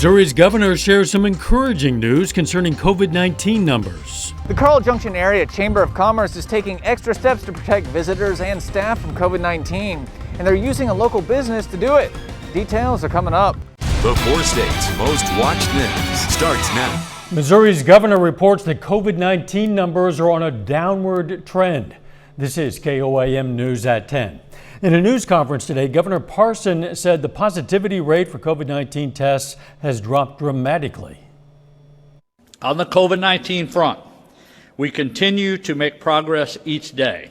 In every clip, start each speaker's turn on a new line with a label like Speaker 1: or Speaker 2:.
Speaker 1: Missouri's governor shares some encouraging news concerning COVID-19 numbers.
Speaker 2: The Carl Junction Area Chamber of Commerce is taking extra steps to protect visitors and staff from COVID-19, and they're using a local business to do it. Details are coming up.
Speaker 3: The 4 states' most watched news starts now.
Speaker 1: Missouri's governor reports that COVID-19 numbers are on a downward trend. This is KOAM News at 10. In a news conference today, Governor Parson said the positivity rate for COVID-19 tests has dropped dramatically.
Speaker 4: On the COVID-19 front, we continue to make progress each day.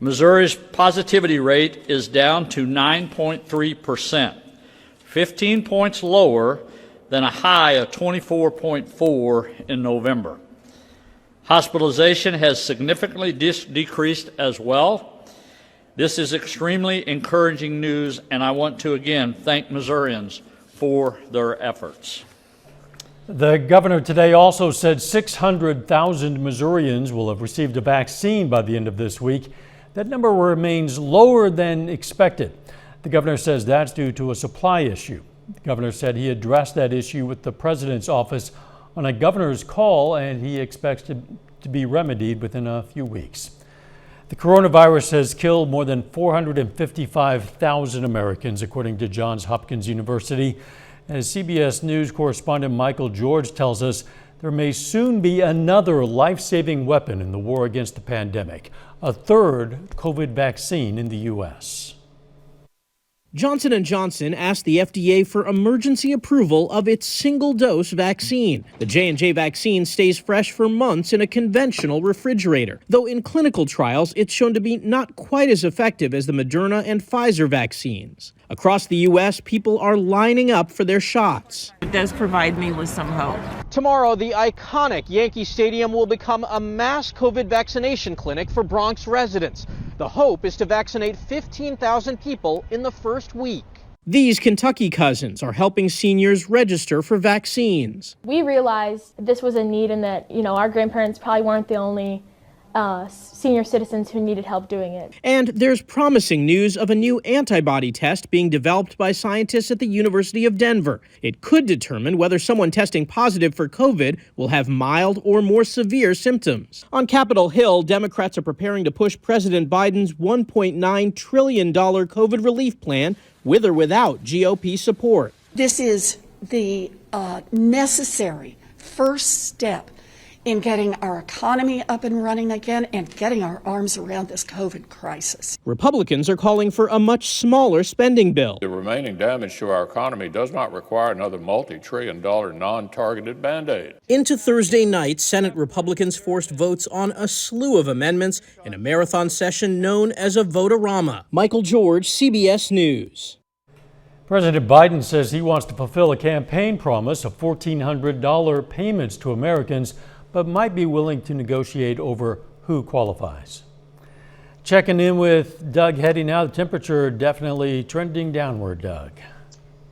Speaker 4: Missouri's positivity rate is down to 9.3%, 15 points lower than a high of 24.4 in November. Hospitalization has significantly decreased as well. This is extremely encouraging news, and I want to again thank Missourians for their efforts.
Speaker 1: The governor today also said 600,000 Missourians will have received a vaccine by the end of this week. That number remains lower than expected. The governor says that's due to a supply issue. The governor said he addressed that issue with the president's office on a governor's call, and he expects to be remedied within a few weeks. The coronavirus has killed more than 455,000 Americans, according to Johns Hopkins University. As CBS News correspondent Michael George tells us, there may soon be another life-saving weapon in the war against the pandemic, a third COVID vaccine in the U.S.
Speaker 5: Johnson & Johnson asked the FDA for emergency approval of its single-dose vaccine. The J&J vaccine stays fresh for months in a conventional refrigerator, though in clinical trials it's shown to be not quite as effective as the Moderna and Pfizer vaccines. Across the U.S., people are lining up for their shots.
Speaker 6: It does provide me with some hope.
Speaker 5: Tomorrow, the iconic Yankee Stadium will become a mass COVID vaccination clinic for Bronx residents. The hope is to vaccinate 15,000 people in the first week. These Kentucky cousins are helping seniors register for vaccines.
Speaker 7: We realized this was a need and that, our grandparents probably weren't the only senior citizens who needed help doing it.
Speaker 5: And there's promising news of a new antibody test being developed by scientists at the University of Denver. It could determine whether someone testing positive for COVID will have mild or more severe symptoms. On Capitol Hill, Democrats are preparing to push President Biden's $1.9 trillion COVID relief plan with or without GOP support.
Speaker 8: This is the necessary first step in getting our economy up and running again and getting our arms around this COVID crisis.
Speaker 5: Republicans are calling for a much smaller spending bill.
Speaker 9: The remaining damage to our economy does not require another multi-trillion-dollar non-targeted Band-Aid.
Speaker 5: Into Thursday night, Senate Republicans forced votes on a slew of amendments in a marathon session known as a vote-a-rama. Michael George, CBS News.
Speaker 1: President Biden says he wants to fulfill a campaign promise of $1,400 payments to Americans, but might be willing to negotiate over who qualifies. Checking in with Doug Heddy now. The temperature definitely trending downward, Doug.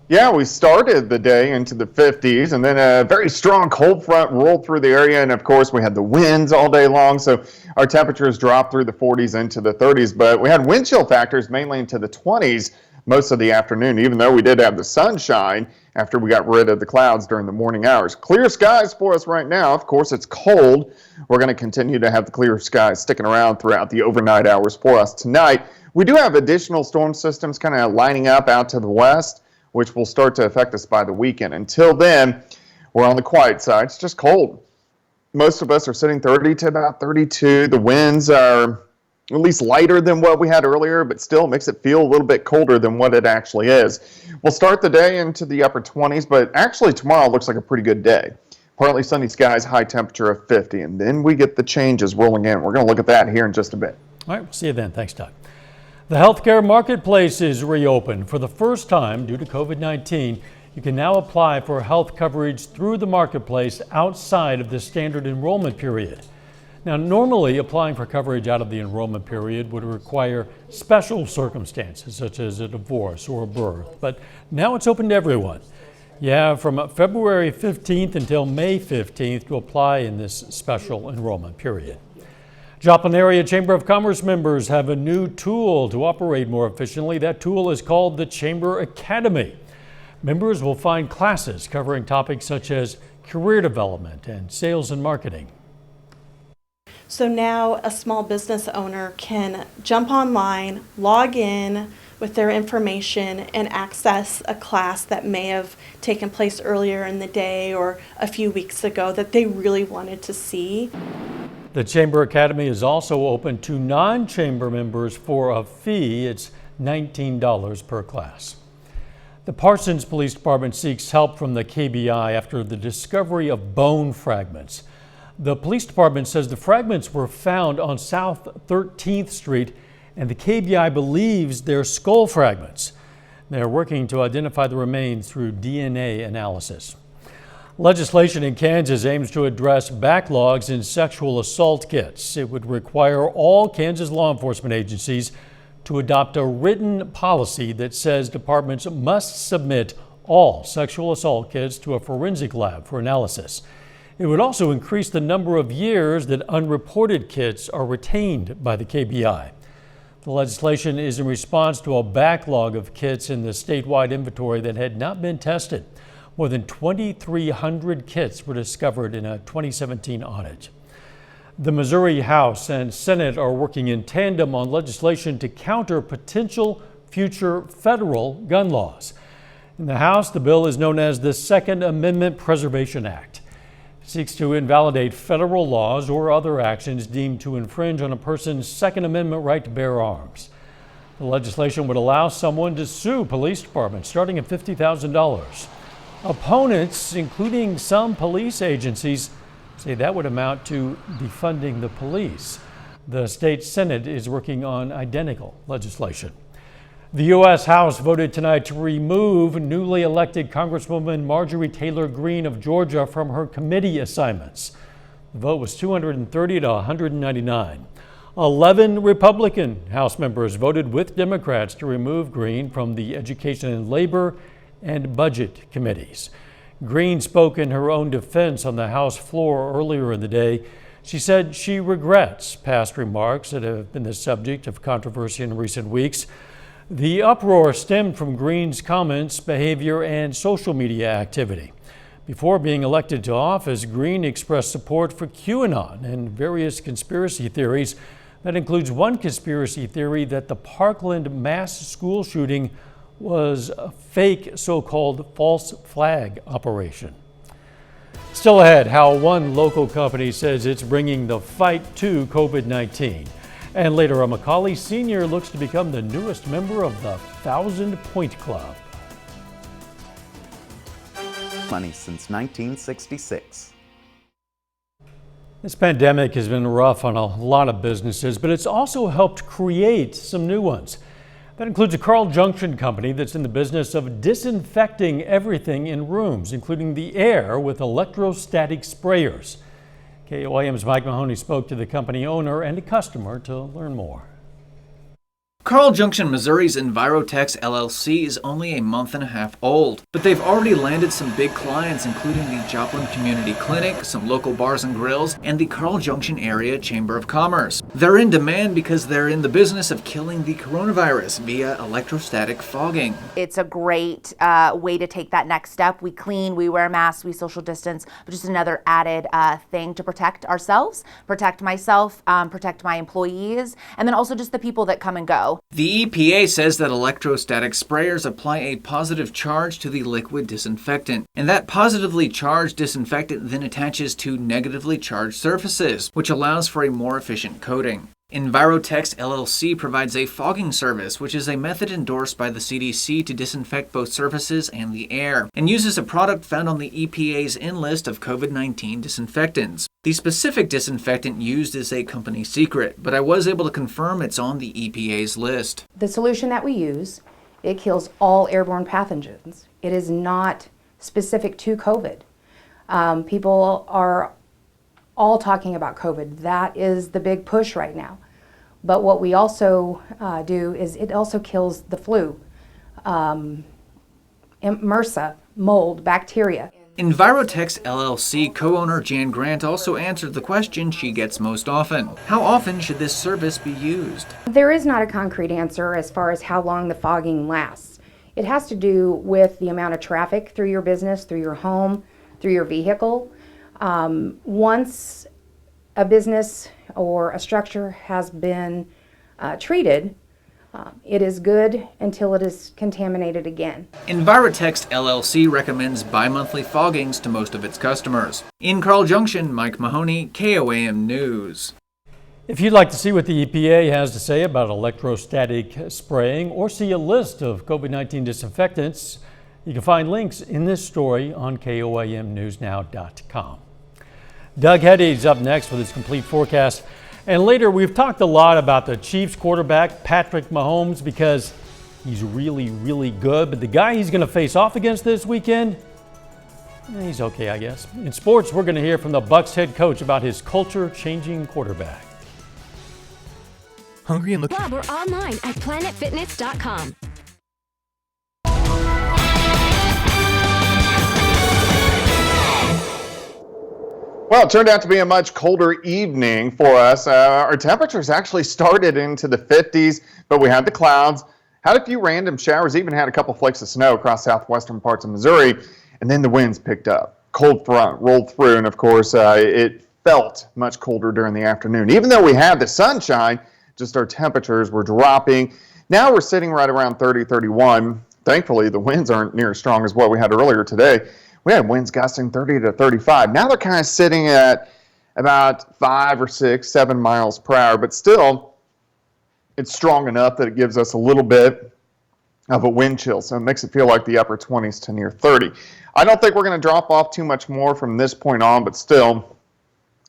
Speaker 10: Yeah, we started the day into the 50s, and then a very strong cold front rolled through the area, and of course we had the winds all day long, so our temperatures dropped through the 40s into the 30s, but we had wind chill factors mainly into the 20s most of the afternoon, even though we did have the sunshine after we got rid of the clouds during the morning hours. Clear skies for us right now. Of course, it's cold. We're going to continue to have the clear skies sticking around throughout the overnight hours for us tonight. We do have additional storm systems kind of lining up out to the west, which will start to affect us by the weekend. Until then, we're on the quiet side. It's just cold. Most of us are sitting 30 to about 32. The winds are at least lighter than what we had earlier, but still makes it feel a little bit colder than what it actually is. We'll start the day into the upper 20s, but actually tomorrow looks like a pretty good day. Partly sunny skies, high temperature of 50, and then we get the changes rolling in. We're going to look at that here in just a bit.
Speaker 1: All right, we'll see you then. Thanks, Doug. The healthcare marketplace is reopened. For the first time due to COVID-19, you can now apply for health coverage through the marketplace outside of the standard enrollment period. Now, normally applying for coverage out of the enrollment period would require special circumstances such as a divorce or a birth, but now it's open to everyone. You have from February 15th until May 15th to apply in this special enrollment period. Joplin Area Chamber of Commerce members have a new tool to operate more efficiently. That tool is called the Chamber Academy. Members will find classes covering topics such as career development and sales and marketing.
Speaker 11: So now a small business owner can jump online, log in with their information, and access a class that may have taken place earlier in the day or a few weeks ago that they really wanted to see.
Speaker 1: The Chamber Academy is also open to non-chamber members for a fee. It's $19 per class. The Parsons Police Department seeks help from the KBI after the discovery of bone fragments. The police department says the fragments were found on South 13th Street, and the KBI believes they're skull fragments. They're working to identify the remains through DNA analysis. Legislation in Kansas aims to address backlogs in sexual assault kits. It would require all Kansas law enforcement agencies to adopt a written policy that says departments must submit all sexual assault kits to a forensic lab for analysis. It would also increase the number of years that unreported kits are retained by the KBI. The legislation is in response to a backlog of kits in the statewide inventory that had not been tested. More than 2,300 kits were discovered in a 2017 audit. The Missouri House and Senate are working in tandem on legislation to counter potential future federal gun laws. In the House, the bill is known as the Second Amendment Preservation Act. It seeks to invalidate federal laws or other actions deemed to infringe on a person's Second Amendment right to bear arms. The legislation would allow someone to sue police departments starting at $50,000. Opponents, including some police agencies, say that would amount to defunding the police. The state Senate is working on identical legislation. The U.S. House voted tonight to remove newly elected Congresswoman Marjorie Taylor Greene of Georgia from her committee assignments. The vote was 230 to 199. 11 Republican House members voted with Democrats to remove Greene from the Education and Labor and Budget committees. Greene spoke in her own defense on the House floor earlier in the day. She said she regrets past remarks that have been the subject of controversy in recent weeks. The uproar stemmed from Greene's comments, behavior, and social media activity. Before being elected to office, Greene expressed support for QAnon and various conspiracy theories. That includes one conspiracy theory that the Parkland mass school shooting was a fake so-called false flag operation. Still ahead, how one local company says it's bringing the fight to COVID-19. And later, a McCallie senior looks to become the newest member of the 1,000 Point Club.
Speaker 12: Money since 1966.
Speaker 1: This pandemic has been rough on a lot of businesses, but it's also helped create some new ones. That includes a Carl Junction company that's in the business of disinfecting everything in rooms, including the air, with electrostatic sprayers. KOAM's Mike Mahoney spoke to the company owner and a customer to learn more.
Speaker 2: Carl Junction, Missouri's Envirotex LLC is only a month and a half old, but they've already landed some big clients, including the Joplin Community Clinic, some local bars and grills, and the Carl Junction Area Chamber of Commerce. They're in demand because they're in the business of killing the coronavirus via electrostatic fogging.
Speaker 13: It's a great way to take that next step. We clean, we wear masks, we social distance, but just another added thing to protect ourselves, protect myself, protect my employees, and then also just the people that come and go.
Speaker 2: The EPA says that electrostatic sprayers apply a positive charge to the liquid disinfectant, and that positively charged disinfectant then attaches to negatively charged surfaces, which allows for a more efficient coating. Envirotex LLC provides a fogging service, which is a method endorsed by the CDC to disinfect both surfaces and the air, and uses a product found on the EPA's list of COVID-19 disinfectants. The specific disinfectant used is a company secret, but I was able to confirm it's on the EPA's list.
Speaker 14: The solution that we use, it kills all airborne pathogens. It is not specific to COVID. People are all talking about COVID. That is the big push right now. But what we also do is it also kills the flu, MRSA, mold, bacteria.
Speaker 2: Envirotex LLC co-owner Jan Grant also answered the question she gets most often. How often should this service be used?
Speaker 14: There is not a concrete answer as far as how long the fogging lasts. It has to do with the amount of traffic through your business, through your home, through your vehicle. Once a business or a structure has been treated, it is good until it is contaminated again.
Speaker 2: Envirotex LLC recommends bi-monthly foggings to most of its customers. In Carl Junction, Mike Mahoney, KOAM News.
Speaker 1: If you'd like to see what the EPA has to say about electrostatic spraying or see a list of COVID-19 disinfectants, you can find links in this story on KOAMnewsnow.com. Doug Heddy's up next with his complete forecast. And later, we've talked a lot about the Chiefs quarterback, Patrick Mahomes, because he's really, really good. But the guy he's going to face off against this weekend, he's okay, I guess. In sports, we're going to hear from the Bucs head coach about his culture-changing quarterback.
Speaker 15: Hungry and looking.
Speaker 16: Club or online at planetfitness.com.
Speaker 10: Well, it turned out to be a much colder evening for us. Our temperatures actually started into the 50s, but we had the clouds, had a few random showers, even had a couple flakes of snow across southwestern parts of Missouri, and then the winds picked up. Cold front rolled through, and of course, it felt much colder during the afternoon. Even though we had the sunshine, just our temperatures were dropping. Now we're sitting right around 30, 31. Thankfully, the winds aren't near as strong as what we had earlier today. We had winds gusting 30 to 35. Now they're kind of sitting at about 5 or 6, 7 miles per hour, but still, it's strong enough that it gives us a little bit of a wind chill, so it makes it feel like the upper 20s to near 30. I don't think we're going to drop off too much more from this point on, but still,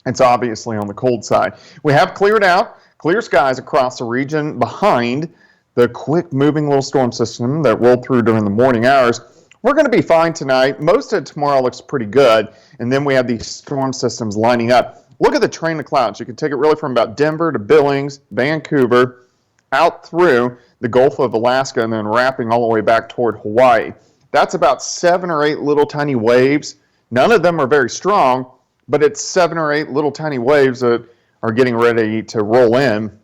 Speaker 10: it's obviously on the cold side. We have cleared out, clear skies across the region behind the quick-moving little storm system that rolled through during the morning hours. We're going to be fine tonight. Most of tomorrow looks pretty good. And then we have these storm systems lining up. Look at the train of clouds. You can take it really from about Denver to Billings, Vancouver, out through the Gulf of Alaska, and then wrapping all the way back toward Hawaii. That's about 7 or 8 little tiny waves. None of them are very strong, but it's 7 or 8 little tiny waves that are getting ready to roll in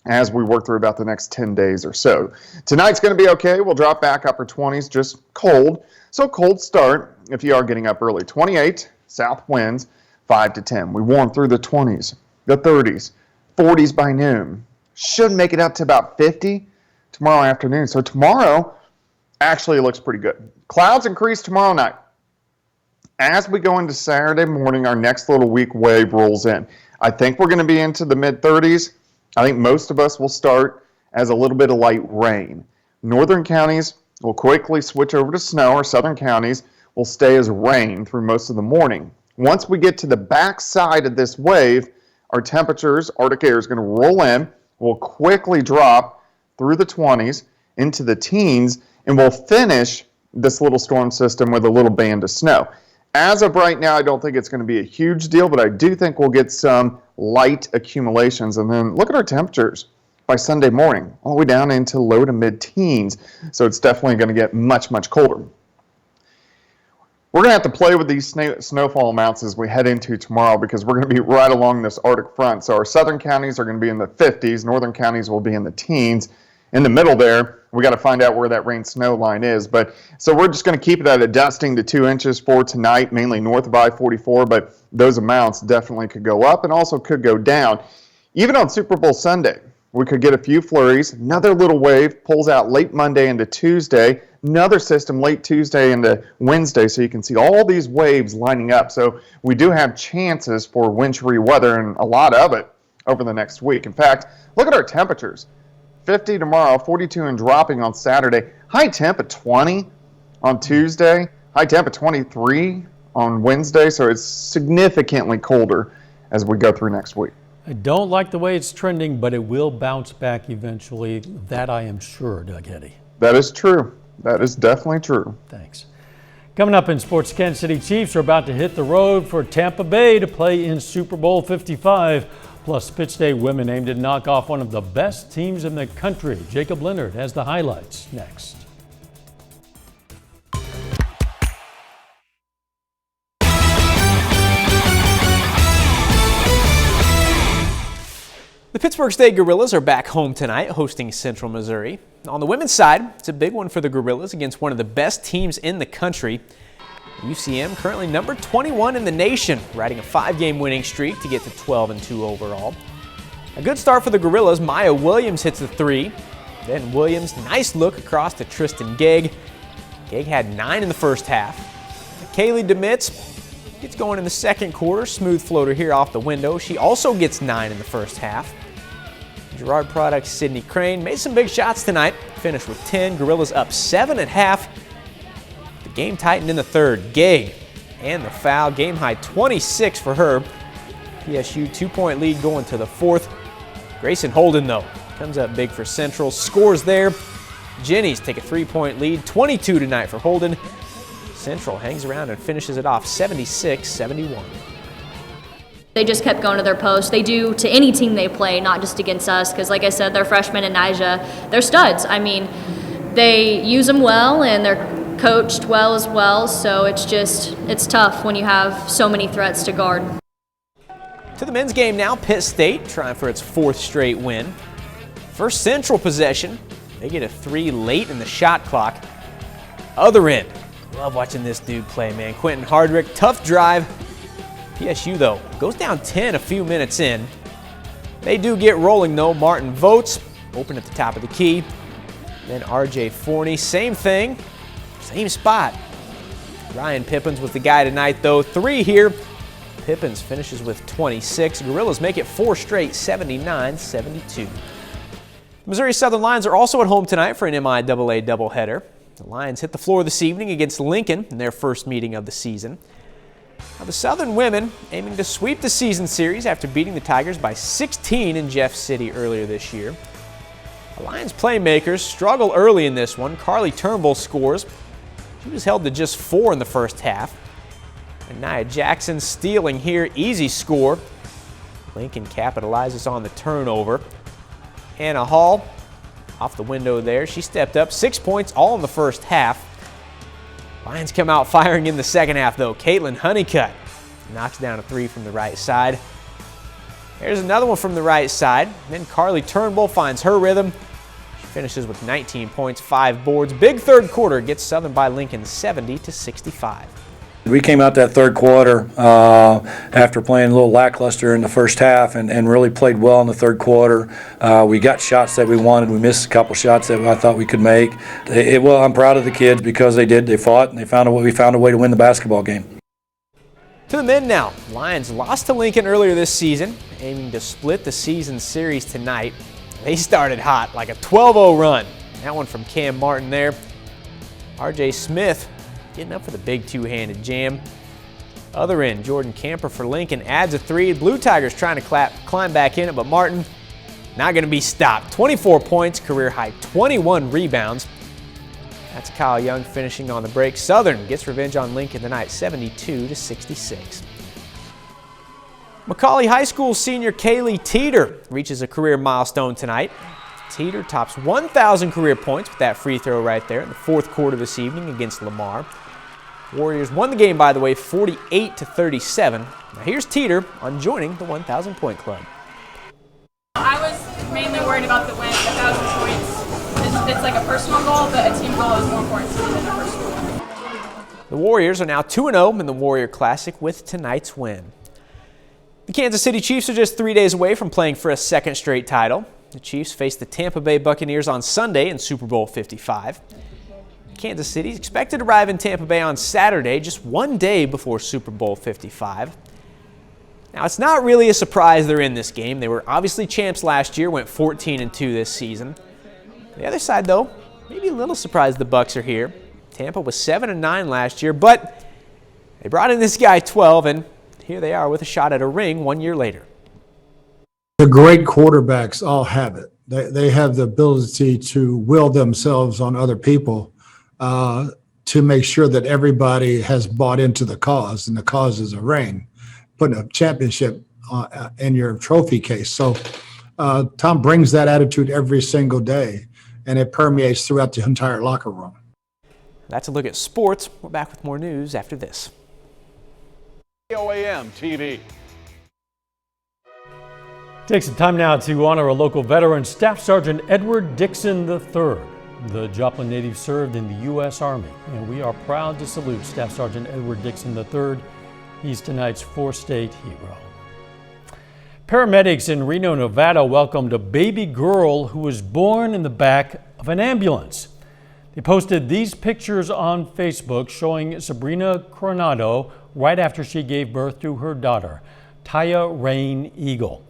Speaker 10: as we work through about the next 10 days or so. Tonight's going to be okay. We'll drop back upper 20s, just cold. So cold start if you are getting up early. 28 south winds, 5 to 10. We warm through the 20s, the 30s, 40s by noon. Should make it up to about 50 tomorrow afternoon. So tomorrow actually looks pretty good. Clouds increase tomorrow night. As we go into Saturday morning, our next little weak wave rolls in. I think we're going to be into the mid-30s. I think most of us will start as a little bit of light rain. Northern counties will quickly switch over to snow, or southern counties will stay as rain through most of the morning. Once we get to the back side of this wave, our temperatures, Arctic air is going to roll in, will quickly drop through the 20s into the teens, and we'll finish this little storm system with a little band of snow. As of right now, I don't think it's going to be a huge deal, but I do think we'll get some light accumulations. And then look at our temperatures by Sunday morning, all the way down into low to mid-teens. So it's definitely going to get much, much colder. We're going to have to play with these snowfall amounts as we head into tomorrow, because we're going to be right along this Arctic front. So our southern counties are going to be in the 50s. Northern counties will be in the teens. In the middle there, we got to find out where that rain-snow line is. But so we're just going to keep it at a dusting to 2 inches for tonight, mainly north of I-44. But those amounts definitely could go up and also could go down. Even on Super Bowl Sunday, we could get a few flurries. Another little wave pulls out late Monday into Tuesday. Another system late Tuesday into Wednesday. So you can see all these waves lining up. So we do have chances for wintry weather, and a lot of it over the next week. In fact, look at our temperatures. 50 tomorrow, 42 and dropping on Saturday. High temp at 20 on Tuesday. High temp at 23 on Wednesday. So it's significantly colder as we go through next week.
Speaker 1: I don't like the way it's trending, but it will bounce back eventually. That I am sure, Doug Heddy.
Speaker 10: That is true. That is definitely true.
Speaker 1: Thanks. Coming up in sports, Kansas City Chiefs are about to hit the road for Tampa Bay to play in Super Bowl 55. Plus, Pitch Day women aim to knock off one of the best teams in the country. Jacob Leonard has the highlights next.
Speaker 15: The Pittsburgh State Gorillas are back home tonight, hosting Central Missouri. On the women's side, it's a big one for the Gorillas against one of the best teams in the country. UCM currently number 21 in the nation, riding a 5-game winning streak to get to 12-2 overall. A good start for the Gorillas. Maya Williams hits the 3. Then Williams, nice look across to Tristan Gegg. Gegg had 9 in the first half. Kaylee Demitz gets going in the second quarter. Smooth floater here off the window. She also gets 9 in the first half. Girard Products' Sydney Crane made some big shots tonight. Finished with 10. Gorillas up 7 at half. The game tightened in the third. Gegg and the foul. Game high 26 for her. PSU 2-point lead going to the fourth. Grayson Holden, though, comes up big for Central. Scores there. Jennies take a 3-point lead. 22 tonight for Holden. Central hangs around and finishes it off 76-71.
Speaker 17: They just kept going to their post. They do to any team they play, not just against us, because like I said, they're freshmen and Nija, they're studs. I mean, they use them well and they're coached well as well, so it's tough when you have so many threats to guard.
Speaker 15: To the men's game now, Pitt State trying for its 4th straight win. First Central possession, they get a 3 late in the shot clock. Other end, love watching this dude play, man. Quentin Hardrick, tough drive. PSU, though, goes down 10 a few minutes in. They do get rolling, though. Martin Votes, open at the top of the key. Then RJ Forney, same thing, same spot. Ryan Pippins was the guy tonight, though. 3 here. Pippins finishes with 26. Gorillas make it 4 straight, 79-72. Missouri Southern Lions are also at home tonight for an MIAA doubleheader. The Lions hit the floor this evening against Lincoln in their first meeting of the season. Now, the Southern women aiming to sweep the season series after beating the Tigers by 16 in Jeff City earlier this year. The Lions playmakers struggle early in this one. Carly Turnbull scores. She was held to just 4 in the first half. And Nia Jackson stealing here, easy score. Lincoln capitalizes on the turnover. Anna Hall off the window there. She stepped up, 6 points all in the first half. Lions come out firing in the second half, though. Caitlin Honeycutt knocks down a 3 from the right side. There's another one from the right side. Then Carly Turnbull finds her rhythm. She finishes with 19 points, 5 boards. Big third quarter gets Southern by Lincoln 70-65.
Speaker 18: We came out that third quarter after playing a little lackluster in the first half and really played well in the third quarter. We got shots that we wanted. We missed a couple shots that I thought we could make. Well, I'm proud of the kids because they did. They fought and we found a way to win the basketball game.
Speaker 15: To the men now. Lions lost to Lincoln earlier this season, aiming to split the season series tonight. They started hot, like a 12-0 run. That one from Cam Martin there. RJ Smith getting up for the big two-handed jam. Other end, Jordan Camper for Lincoln adds a 3. Blue Tigers trying to climb back in it, but Martin not going to be stopped. 24 points, career high 21 rebounds. That's Kyle Young finishing on the break. Southern gets revenge on Lincoln tonight, 72-66. Macaulay High School senior Kaylee Teeter reaches a career milestone tonight. Teeter tops 1,000 career points with that free throw right there in the fourth quarter this evening against Lamar. Warriors won the game, by the way, 48-37. Now here's Teeter on joining the 1,000-point club.
Speaker 19: I was mainly worried about the win, 1,000 points. It's like a personal goal, but a team goal is more important to me than a personal goal.
Speaker 15: The Warriors are now 2-0 in the Warrior Classic with tonight's win. The Kansas City Chiefs are just 3 days away from playing for a second straight title. The Chiefs face the Tampa Bay Buccaneers on Sunday in Super Bowl 55. Kansas City is expected to arrive in Tampa Bay on Saturday, just 1 day before Super Bowl 55. Now, it's not really a surprise they're in this game. They were obviously champs last year, went 14-2 this season. The other side, though, maybe a little surprised the Bucs are here. Tampa was 7-9 last year, but they brought in this guy 12, and here they are with a shot at a ring 1 year later.
Speaker 20: The great quarterbacks all have it. They have the ability to will themselves on other people to make sure that everybody has bought into the cause, and the cause is a ring, putting a championship in your trophy case. So Tom brings that attitude every single day, and it permeates throughout the entire locker room.
Speaker 15: That's a look at sports. We're back with more news after this.
Speaker 21: KOAM TV.
Speaker 1: Take some time now to honor a local veteran, Staff Sergeant Edward Dixon III. The Joplin native served in the U.S. Army, and we are proud to salute Staff Sergeant Edward Dixon III. He's tonight's four-state hero. Paramedics in Reno, Nevada welcomed a baby girl who was born in the back of an ambulance. They posted these pictures on Facebook showing Sabrina Coronado right after she gave birth to her daughter, Taya Rain Eagle.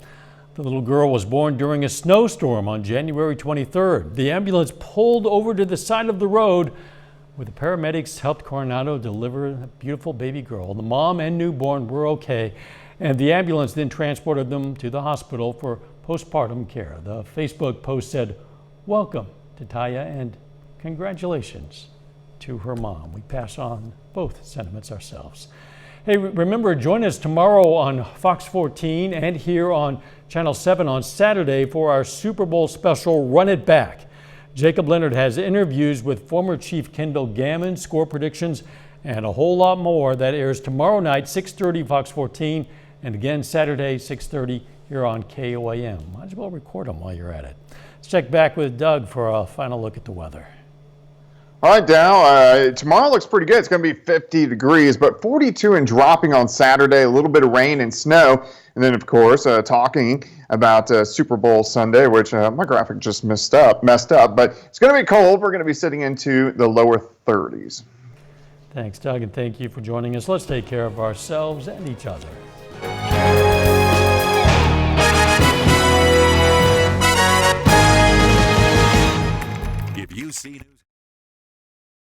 Speaker 1: The little girl was born during a snowstorm on January 23rd. The ambulance pulled over to the side of the road where the paramedics helped Coronado deliver a beautiful baby girl. The mom and newborn were okay, and the ambulance then transported them to the hospital for postpartum care. The Facebook post said, "Welcome to Taya and congratulations to her mom." We pass on both sentiments ourselves. Hey, remember, join us tomorrow on Fox 14 and here on Channel 7 on Saturday for our Super Bowl special, Run It Back. Jacob Leonard has interviews with former Chief Kendall Gammon, score predictions, and a whole lot more. That airs tomorrow night, 6:30 Fox 14, and again Saturday, 6:30 here on KOAM. Might as well record them while you're at it. Let's check back with Doug for a final look at the weather.
Speaker 10: All right, Dow, tomorrow looks pretty good. It's going to be 50 degrees, but 42 and dropping on Saturday, a little bit of rain and snow. And then, of course, talking about Super Bowl Sunday, which my graphic just messed up, but it's going to be cold. We're going to be sitting into the lower 30s.
Speaker 1: Thanks, Doug, and thank you for joining us. Let's take care of ourselves and each other.
Speaker 3: If you see news